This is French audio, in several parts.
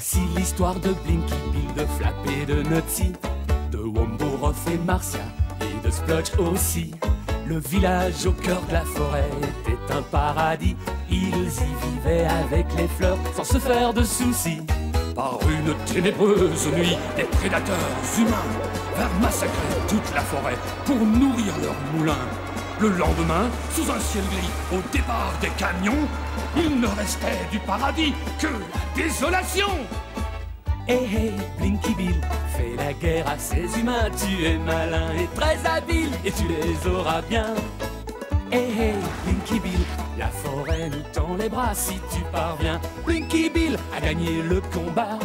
Voici l'histoire de Blinky Bill, de Flap et de Nutsy, de Wombo, Ruff et Marcia, et de Splotch aussi. Le village au cœur de la forêt était un paradis. Ils y vivaient avec les fleurs sans se faire de soucis. Par une ténébreuse nuit, des prédateurs humains vinrent massacrer toute la forêt pour nourrir leurs moulins. Le lendemain, sous un ciel gris, au départ des camions, il ne restait du paradis que la désolation. Hey hey, Blinky Bill, fais la guerre à ces humains. Tu es malin et très habile, et tu les auras bien. Hey hey, Blinky Bill, la forêt nous tend les bras si tu parviens. Blinky Bill a gagné le combat.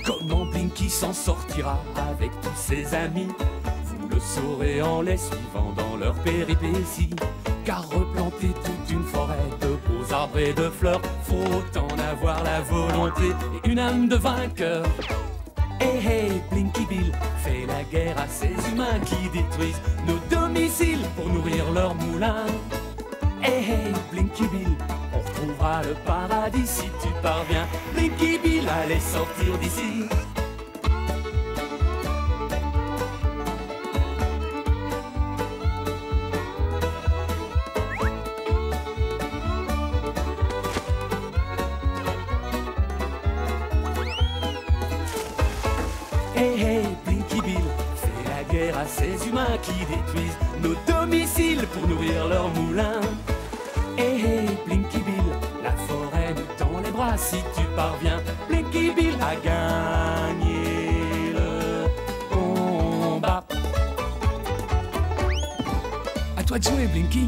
Comment Blinky s'en sortira avec tous ses amis? Vous le saurez en les suivant dans leurs péripéties. Car replanter toute une forêt de beaux arbres et de fleurs, faut en avoir la volonté et une âme de vainqueur. Hey hey, Blinky Bill, fais la guerre à ces humains qui détruisent nos domiciles pour nourrir leurs moulins. Hey hey, Blinky Bill, on retrouvera le paradis si tu parviens. Blinky Bill, allez sortir d'ici. Hey hey, Blinky Bill, fais la guerre à ces humains qui détruisent nos domiciles pour nourrir leurs moulins. Hey hey, Blinky Bill, la forêt nous tend les bras si tu parviens. Blinky Bill a gagné le combat. À toi de jouer, Blinky.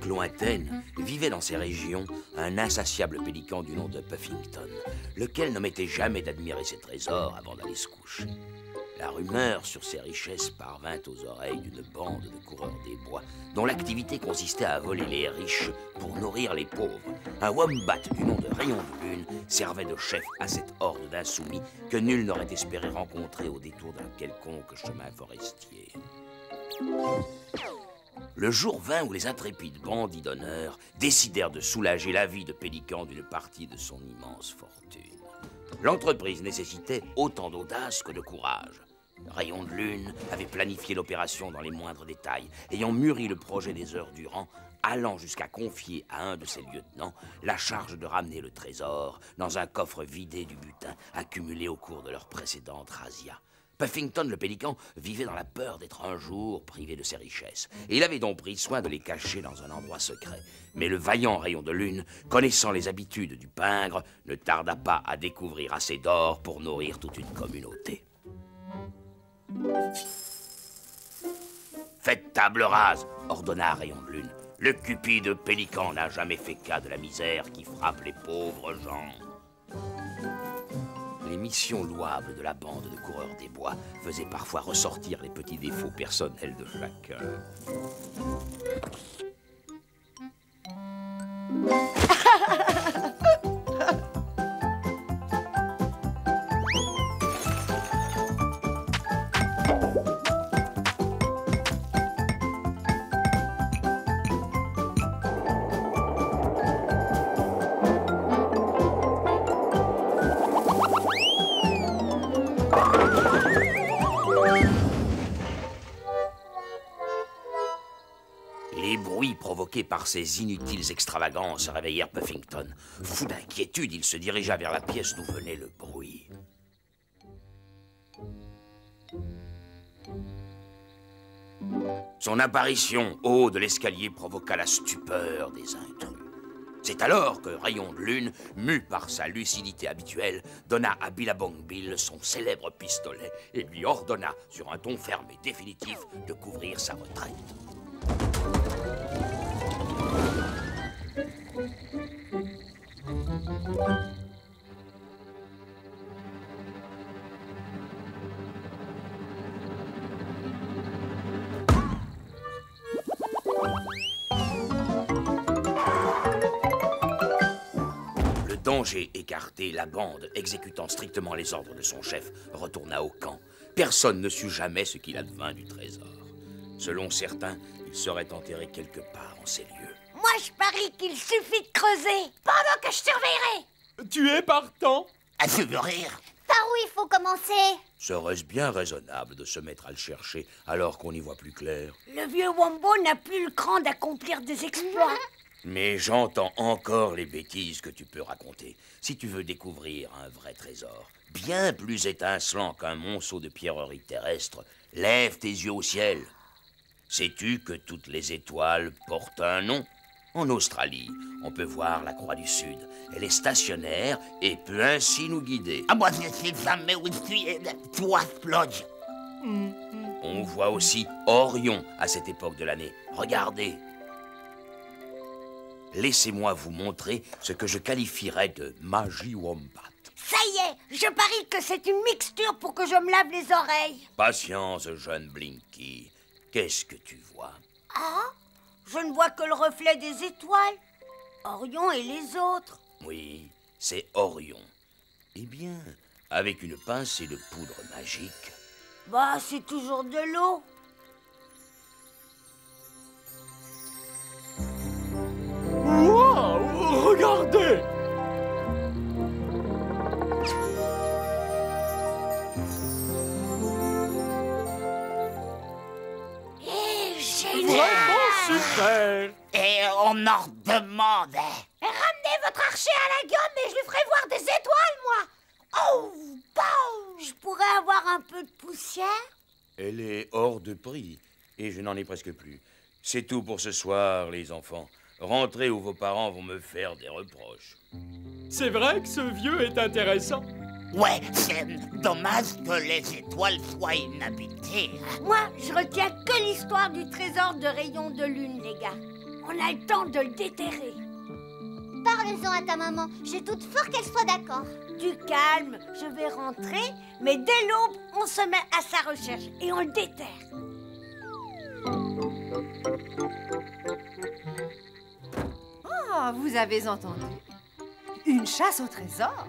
Lointaine, vivait dans ces régions un insatiable pélican du nom de Puffington, lequel ne mettait jamais d'admirer ses trésors avant d'aller se coucher. La rumeur sur ses richesses parvint aux oreilles d'une bande de coureurs des bois, dont l'activité consistait à voler les riches pour nourrir les pauvres. Un wombat du nom de Rayon de Lune servait de chef à cette horde d'insoumis que nul n'aurait espéré rencontrer au détour d'un quelconque chemin forestier. Le jour vint où les intrépides bandits d'honneur décidèrent de soulager la vie de Pélican d'une partie de son immense fortune. L'entreprise nécessitait autant d'audace que de courage. Rayon de Lune avait planifié l'opération dans les moindres détails, ayant mûri le projet des heures durant, allant jusqu'à confier à un de ses lieutenants la charge de ramener le trésor dans un coffre vidé du butin accumulé au cours de leur précédente razzia. Puffington le pélican vivait dans la peur d'être un jour privé de ses richesses, et il avait donc pris soin de les cacher dans un endroit secret. Mais le vaillant Rayon de Lune, connaissant les habitudes du pingre, ne tarda pas à découvrir assez d'or pour nourrir toute une communauté. Faites table rase, ordonna Rayon de Lune. Le cupide pélican n'a jamais fait cas de la misère qui frappe les pauvres gens. Les missions louables de la bande de coureurs des bois faisaient parfois ressortir les petits défauts personnels de chacun. Les bruits provoqués par ces inutiles extravagances réveillèrent Puffington. Fou d'inquiétude, il se dirigea vers la pièce d'où venait le bruit. Son apparition au haut de l'escalier provoqua la stupeur des intrus. C'est alors que Rayon de Lune, mu par sa lucidité habituelle, donna à Billabong Bill son célèbre pistolet et lui ordonna, sur un ton ferme et définitif, de couvrir sa retraite. Danger écarté, la bande, exécutant strictement les ordres de son chef, retourna au camp. Personne ne sut jamais ce qu'il advint du trésor. Selon certains, il serait enterré quelque part en ces lieux. Moi, je parie qu'il suffit de creuser pendant que je surveillerai. Tu es partant? Ah, tu veux rire? Par où il faut commencer? Serait-ce bien raisonnable de se mettre à le chercher alors qu'on y voit plus clair? Le vieux Wombo n'a plus le cran d'accomplir des exploits. Mais j'entends encore les bêtises que tu peux raconter. Si tu veux découvrir un vrai trésor, bien plus étincelant qu'un monceau de pierreries terrestres, lève tes yeux au ciel. Sais-tu que toutes les étoiles portent un nom? En Australie, on peut voir la Croix du Sud. Elle est stationnaire et peut ainsi nous guider. Ah, moi, je sais jamais où je suis. Toi, Splodge. On voit aussi Orion à cette époque de l'année. Regardez. Laissez-moi vous montrer ce que je qualifierais de magie Wombat. Ça y est, je parie que c'est une mixture pour que je me lave les oreilles. Patience, jeune Blinky. Qu'est-ce que tu vois? Ah, je ne vois que le reflet des étoiles. Orion et les autres. Oui, c'est Orion. Eh bien, avec une pincée de poudre magique... Bah, c'est toujours de l'eau. Waouh! Regardez! Vraiment super! Et on en demande. Ramenez votre archer à la gomme et je lui ferai voir des étoiles, moi. Oh, bon. Je pourrais avoir un peu de poussière? Elle est hors de prix et je n'en ai presque plus. C'est tout pour ce soir, les enfants. Rentrez ou vos parents vont me faire des reproches. C'est vrai que ce vieux est intéressant. Ouais, c'est dommage que les étoiles soient inhabitées. Moi, je retiens que l'histoire du trésor de Rayon de Lune, les gars. On a le temps de le déterrer. Parle-en à ta maman. Je doute fort qu'elle soit d'accord. Du calme, je vais rentrer, mais dès l'aube, on se met à sa recherche et on le déterre. Oh, vous avez entendu? Une chasse au trésor?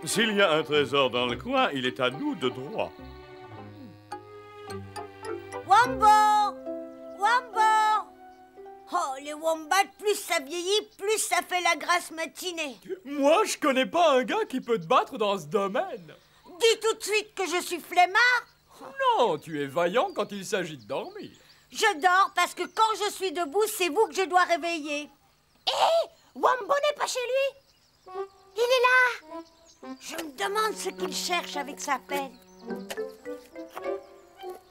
S'il y a un trésor dans le coin, il est à nous de droit. Wombo! Wombo! Oh, les wombats, plus ça vieillit, plus ça fait la grasse matinée. Moi, je connais pas un gars qui peut te battre dans ce domaine. Dis tout de suite que je suis flemmard. Non, tu es vaillant quand il s'agit de dormir. Je dors parce que quand je suis debout, c'est vous que je dois réveiller. Hé! Wombo n'est pas chez lui? Il est là! Je me demande ce qu'il cherche avec sa pelle.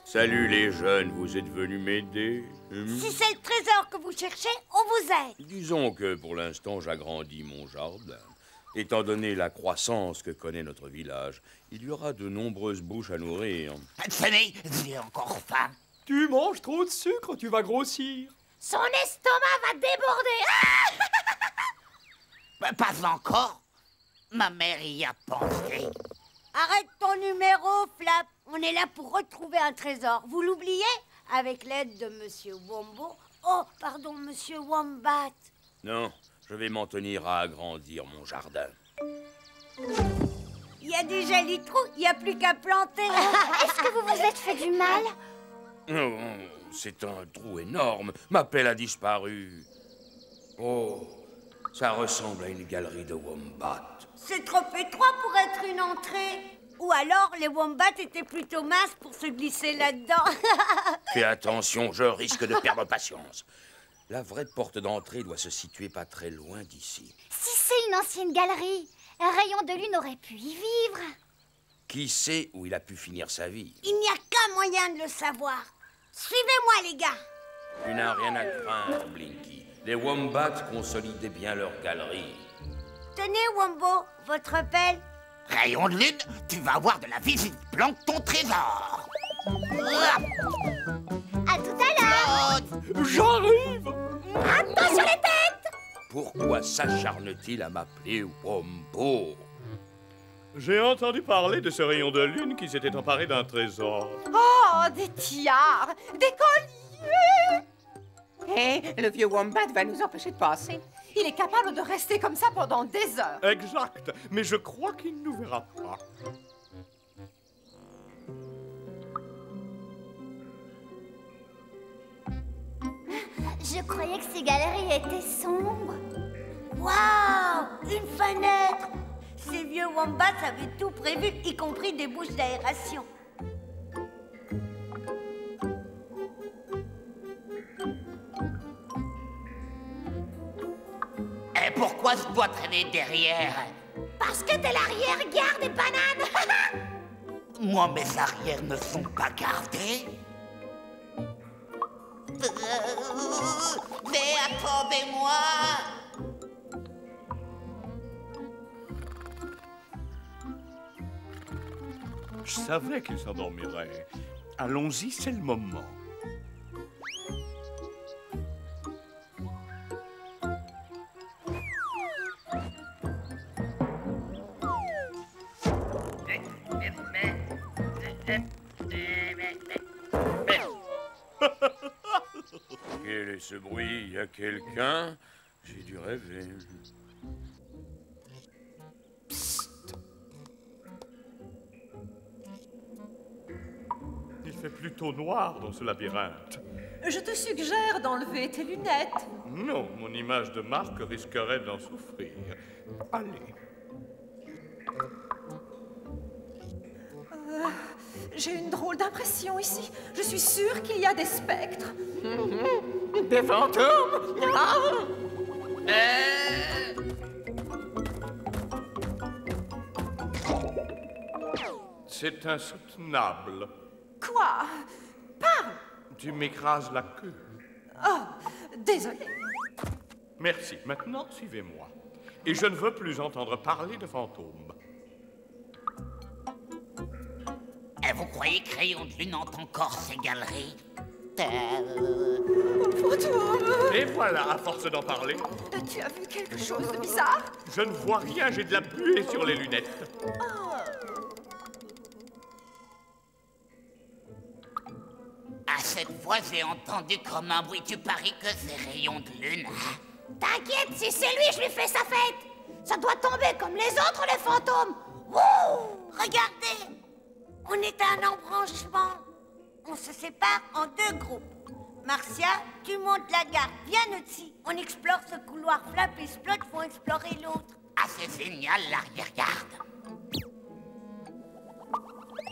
Salut les jeunes, vous êtes venus m'aider? Si c'est le trésor que vous cherchez, on vous aide. Disons que pour l'instant, j'agrandis mon jardin. Étant donné la croissance que connaît notre village, il y aura de nombreuses bouches à nourrir. Tenez, j'ai encore faim. Tu manges trop de sucre, tu vas grossir. Son estomac va déborder. Mais pas encore. Ma mère y a pensé. Arrête ton numéro, Flap. On est là pour retrouver un trésor. Vous l'oubliez? Avec l'aide de Monsieur Wombo. Oh, pardon, Monsieur Wombat. Non, je vais m'en tenir à agrandir mon jardin. Il y a déjà les trous, il n'y a plus qu'à planter. Est-ce que vous vous êtes fait du mal? Oh, c'est un trou énorme. Ma pelle a disparu. Oh, ça ressemble à une galerie de wombats. C'est trop étroit pour être une entrée. Ou alors, les wombats étaient plutôt minces pour se glisser là-dedans. Fais attention, je risque de perdre patience. La vraie porte d'entrée doit se situer pas très loin d'ici. Si c'est une ancienne galerie, un rayon de lune aurait pu y vivre. Qui sait où il a pu finir sa vie? Il n'y a qu'un moyen de le savoir. Suivez-moi, les gars. Tu n'as rien à craindre, Blinky. Les wombats consolidaient bien leur galerie. Tenez, Wombo, votre pelle. Rayon de lune, tu vas avoir de la visite. Planque ton trésor. À tout à l'heure. J'arrive! Attention les têtes! Pourquoi s'acharne-t-il à m'appeler Wombo? J'ai entendu parler de ce rayon de lune qui s'était emparé d'un trésor. Oh, des tiares, des colliers! Hé, le vieux Wombat va nous empêcher de passer. Il est capable de rester comme ça pendant des heures. Exact, mais je crois qu'il ne nous verra pas. Je croyais que ces galeries étaient sombres. Waouh! Une fenêtre! Ces vieux wombats avaient tout prévu, y compris des bouches d'aération. Et pourquoi je dois traîner derrière? Parce que t'es l'arrière-garde des bananes! Moi, mes arrières ne sont pas gardés. Mais attendez-moi! Je savais qu'il s'endormirait. Allons-y, c'est le moment. Quel est ce bruit? Y a quelqu'un? J'ai dû rêver. Il fait plutôt noir dans ce labyrinthe. Je te suggère d'enlever tes lunettes. Non, mon image de marque risquerait d'en souffrir. Allez. J'ai une drôle d'impression ici. Je suis sûre qu'il y a des spectres. Des fantômes? C'est insoutenable. Quoi? Parle! Tu m'écrases la queue. Oh, désolé. Merci. Maintenant, suivez-moi. Et je ne veux plus entendre parler de fantômes. Et vous croyez que Rayon de Lune hante encore ces galeries? Fantôme! Et voilà, à force d'en parler, Tu as vu quelque chose de bizarre? je ne vois rien, j'ai de la buée sur les lunettes. À cette fois, j'ai entendu comme un bruit. Tu paries que c'est Rayon de Lune? T'inquiète, si c'est lui, je lui fais sa fête! Ça doit tomber comme les autres, les fantômes! Wouh! Regardez! On est à un embranchement. On se sépare en 2 groupes. Marcia, tu montes la garde. Viens, Nutsi. On explore ce couloir. Flap et Splotch vont explorer l'autre. Ah, c'est génial, l'arrière-garde.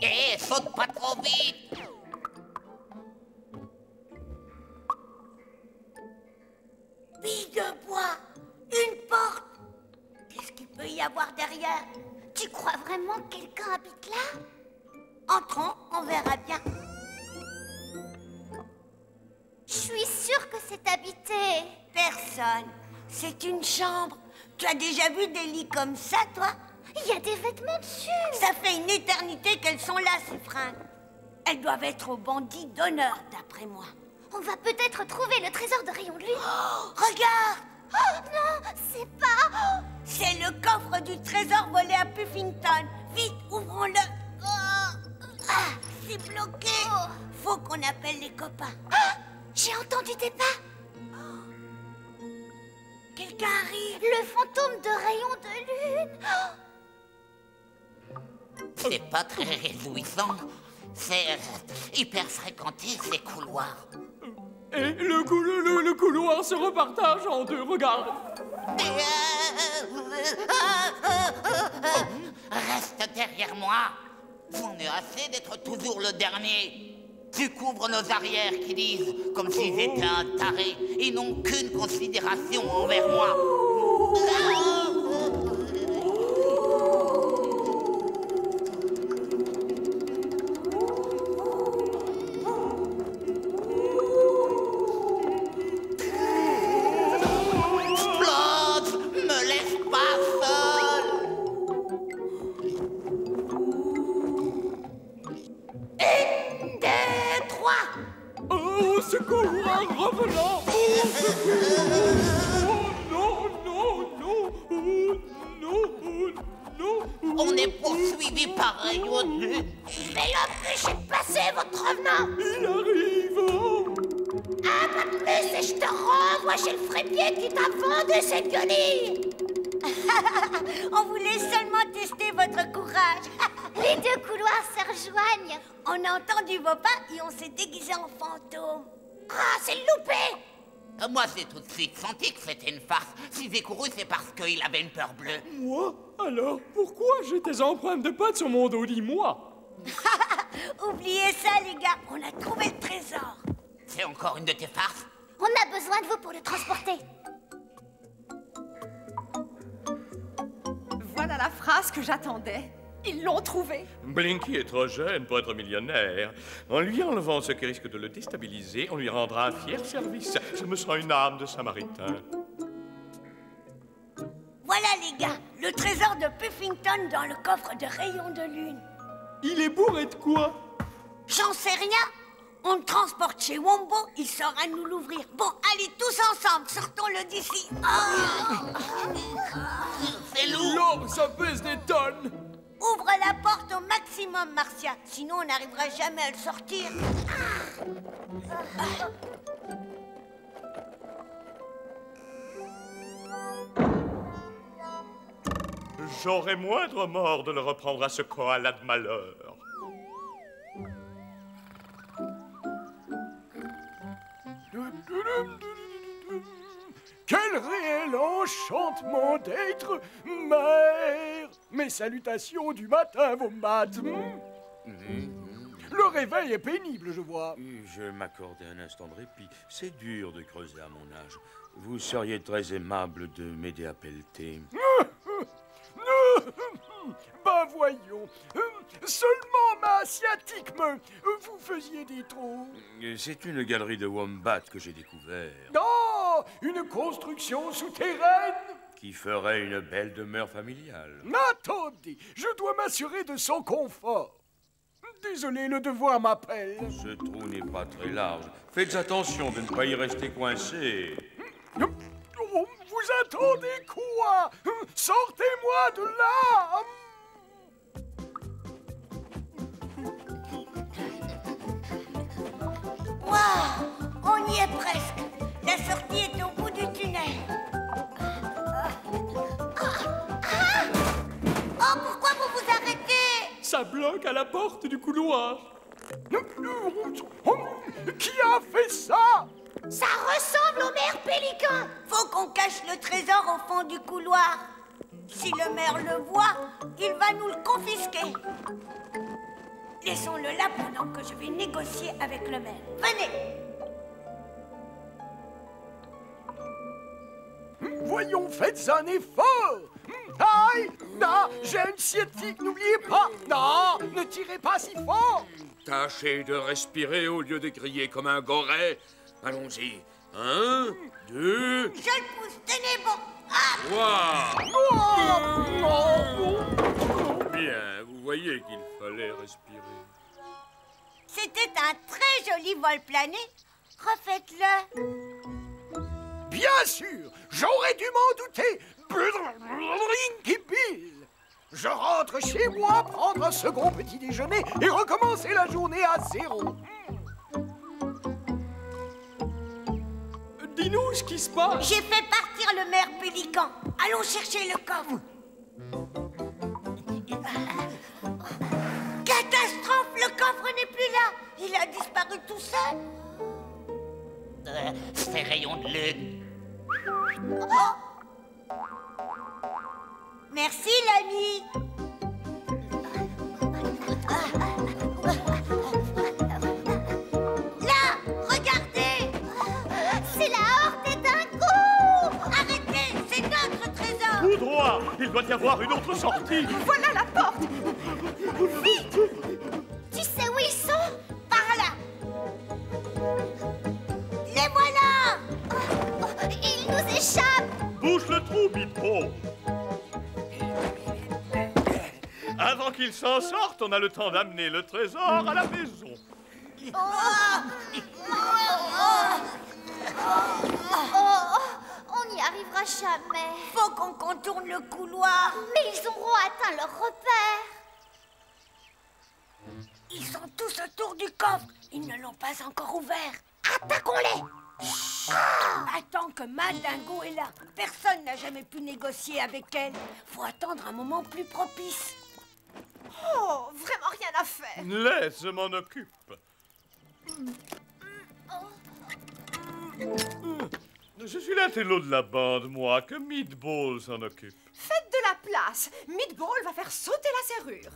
Hé, saute pas trop vite! Bille de bois. Une porte. Qu'est-ce qu'il peut y avoir derrière? Tu crois vraiment que quelqu'un habite là? Entrons, on verra bien. Je suis sûre que c'est habité. Personne. C'est une chambre. Tu as déjà vu des lits comme ça, toi? Il y a des vêtements dessus. Ça fait une éternité qu'elles sont là, ces fringues. Elles doivent être aux bandits d'honneur, d'après moi. On va peut-être trouver le trésor de Rayon de Lune. Oh, regarde! Oh non, c'est pas... C'est le coffre du trésor volé à Puffington. Vite, ouvrons-le. Oh. Ah, c'est bloqué. Faut qu'on appelle les copains. J'ai entendu des pas. Quelqu'un arrive. Le fantôme de Rayon de Lune. C'est pas très réjouissant. C'est hyper fréquenté, ces couloirs. Et le couloir se repartage en 2, regarde. Reste derrière moi. J'en ai assez d'être toujours le dernier. Tu couvres nos arrières qui disent, comme s'ils étaient un taré, ils n'ont qu'une considération envers moi. Splotch, me laisse pas seul. 1, 2, 3. Au secours, un revenant. Au secours. Oh non. Oh non. On est poursuivi par Rayon de Lune. Mais l'empêchez de passer, votre revenant. Il arrive. Ah, pas de plus, et je te renvoie chez le frépier qui t'a vendu cette guenille. On voulait seulement tester votre courage. Les 2 couloirs se rejoignent. On a entendu vos pas et on s'est déguisé en fantôme. Ah, c'est loupé. Moi, j'ai tout de suite senti que c'était une farce. Si j'ai couru, c'est parce qu'il avait une peur bleue. Moi? Alors, pourquoi j'ai tes empreintes de pattes sur mon dos, dis-moi? Oubliez ça, les gars, on a trouvé le trésor. C'est encore une de tes farces? On a besoin de vous pour le transporter. Voilà la phrase que j'attendais. Ils l'ont trouvée. Blinky est trop jeune pour être millionnaire. En lui enlevant ce qui risque de le déstabiliser, on lui rendra un fier service. Je me sens une âme de Samaritain. Voilà, les gars, le trésor de Puffington dans le coffre de Rayon de Lune. Il est bourré de quoi? J'en sais rien. On le transporte chez Wombo, il saura nous l'ouvrir. Bon, allez, tous ensemble, sortons-le d'ici. C'est lourd. L'or, ça pèse des tonnes. Ouvre la porte au maximum, Marcia. Sinon, on n'arrivera jamais à le sortir. J'aurais moindre mort de le reprendre à ce koala de malheur. Quel réel enchantement d'être mère! Mes salutations du matin, Wombat. Le réveil est pénible, je vois. Je m'accordais un instant de répit. C'est dur de creuser à mon âge. Vous seriez très aimable de m'aider à pelleter. Ben voyons. Seulement ma sciatique vous faisiez des trous. C'est une galerie de wombat que j'ai découvert. Oh, une construction souterraine. Qui ferait une belle demeure familiale. Attendez, je dois m'assurer de son confort. Désolé, le devoir m'appelle. Ce trou n'est pas très large. Faites attention de ne pas y rester coincé. Oh, vous attendez quoi? Sortez-moi de là! Waouh, on y est presque. La sortie est au bout du tunnel. Oh, pourquoi vous vous arrêtez? Ça bloque à la porte du couloir. Qui a fait ça? Ça ressemble au maire Pélican. Faut qu'on cache le trésor au fond du couloir. Si le maire le voit, il va nous le confisquer. Laissons-le là pendant que je vais négocier avec le maire. Venez. Voyons, faites un effort. Aïe! Non, j'ai une sciatique, n'oubliez pas. Non, ne tirez pas si fort. Tâchez de respirer au lieu de crier comme un goret. Allons-y. 1, 2, Je le pousse, tenez bon. Ah, 3. Bien, vous voyez qu'il fallait respirer. c'était un très joli vol plané. Refaites-le. Bien sûr, j'aurais dû m'en douter. Blinky Bill. Je rentre chez moi, prendre un second petit déjeuner et recommencer la journée à 0. Dis-nous ce qui se passe. J'ai fait partir le maire Pélican. Allons chercher le coffre. Catastrophe, le coffre n'est plus là. Il a disparu tout seul. C'est Rayon de Lune. Merci, l'ami. Là, regardez. C'est la horde des dingos! Arrêtez, c'est notre trésor. Tout droit. Il doit y avoir une autre sortie. Voilà la porte. Vite! Tu sais où ils sont? Par là. Les voilà. Ils nous échappent! Bouche le trou, Bipo. Avant qu'il s'en sorte, on a le temps d'amener le trésor à la maison. Oh, on n'y arrivera jamais. Faut qu'on contourne le couloir. Mais ils auront atteint leur repère. Ils sont tous autour du coffre. Ils ne l'ont pas encore ouvert. Attaquons-les. Attends que ma dingo est là. Personne n'a jamais pu négocier avec elle. Faut attendre un moment plus propice. Oh, vraiment rien à faire. Laisse, je m'en occupe. Je suis l'intello de la bande, moi, que Meatball s'en occupe. Faites de la place. Meatball va faire sauter la serrure.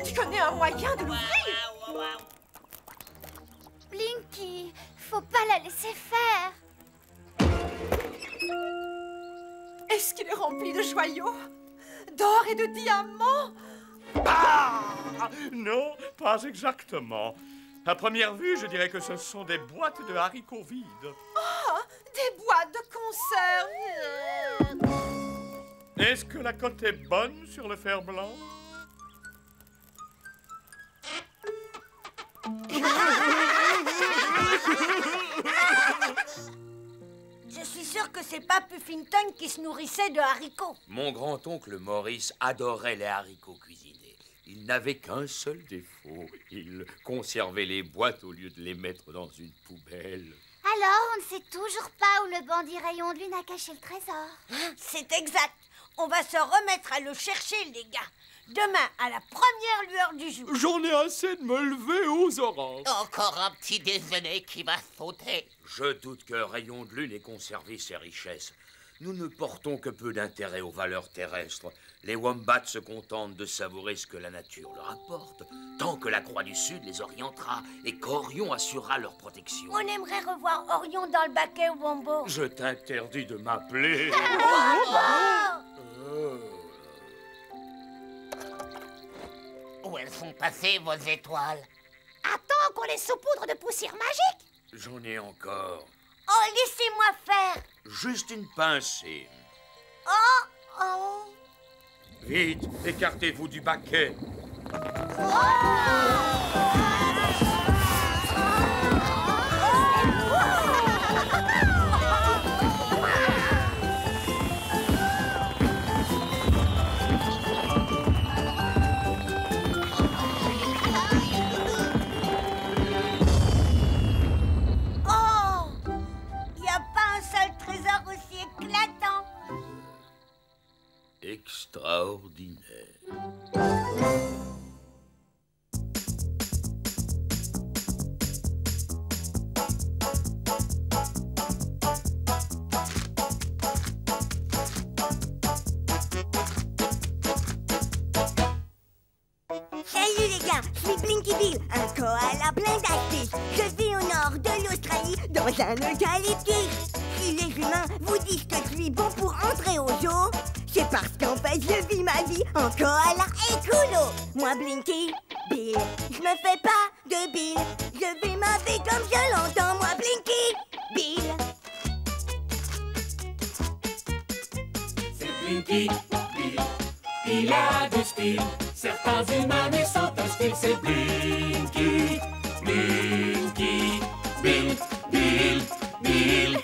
Tu connais un moyen de l'ouvrir? Blinky, faut pas la laisser faire. Est-ce qu'il est rempli de joyaux? D'or et de diamants? Ah! Non, pas exactement. À première vue, je dirais que ce sont des boîtes de haricots vides. Oh, des boîtes de conserve. Est-ce que la cote est bonne sur le fer blanc? Je suis sûre que c'est pas Puffington qui se nourrissait de haricots. Mon grand-oncle Maurice adorait les haricots cuisinés. Il n'avait qu'un seul défaut. Il conservait les boîtes au lieu de les mettre dans une poubelle. Alors, on ne sait toujours pas où le bandit Rayon de Lune a caché le trésor. C'est exact. On va se remettre à le chercher, les gars. Demain, à la première lueur du jour. J'en ai assez de me lever aux oranges. Encore un petit déjeuner qui va sauter. Je doute que Rayon de Lune ait conservé ses richesses. Nous ne portons que peu d'intérêt aux valeurs terrestres. Les wombats se contentent de savourer ce que la nature leur apporte, tant que la Croix du Sud les orientera et qu'Orion assurera leur protection. On aimerait revoir Orion dans le baquet, Wombo. Je t'interdis de m'appeler. Où elles sont passées, vos étoiles? Attends qu'on les saupoudre de poussière magique. J'en ai encore. Oh, laissez-moi faire. Juste une pincée. Oh. Vite, écartez-vous du baquet. Extraordinaire. Salut les gars, je suis Blinky Bill, un koala plein d'astuces. Je vis au nord de l'Australie, dans un eucalyptus. Si les humains vous disent que je suis bon pour entrer au zoo, c'est parce qu'en fait je vis ma vie en koala écolo. Moi Blinky Bill, je me fais pas de Bill, je vis ma vie comme je l'entends. Moi Blinky Bill. C'est Blinky Bill, il a du style. Certains humains lui sont hostiles. C'est Blinky, Blinky, Bill, Bill, Bill.